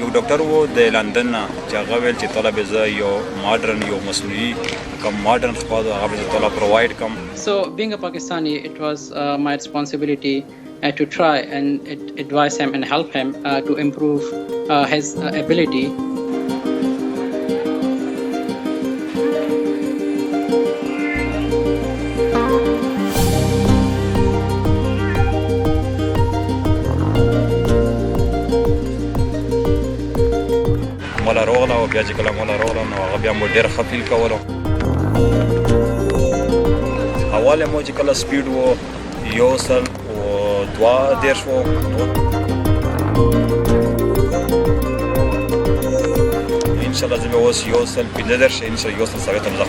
یو ډاکټر وو د لندن نه چې هغه ویل چې طلب زه یو ماډرن یو مصنوعي کوم ماډرن خپل هغه زه طلب پروواید کوم. So being a Pakistani, it was my responsibility to try and advise him and help him to improve his ability. مولا روغله او بیا چې کله مولا روغله نو هغه بیا مو ډېر ښه فیل کولو. اول مو چې کله سپیډ و 102 و انشاءالله زه به اوس 115 ان شاء الله 1 ساعت هم زغ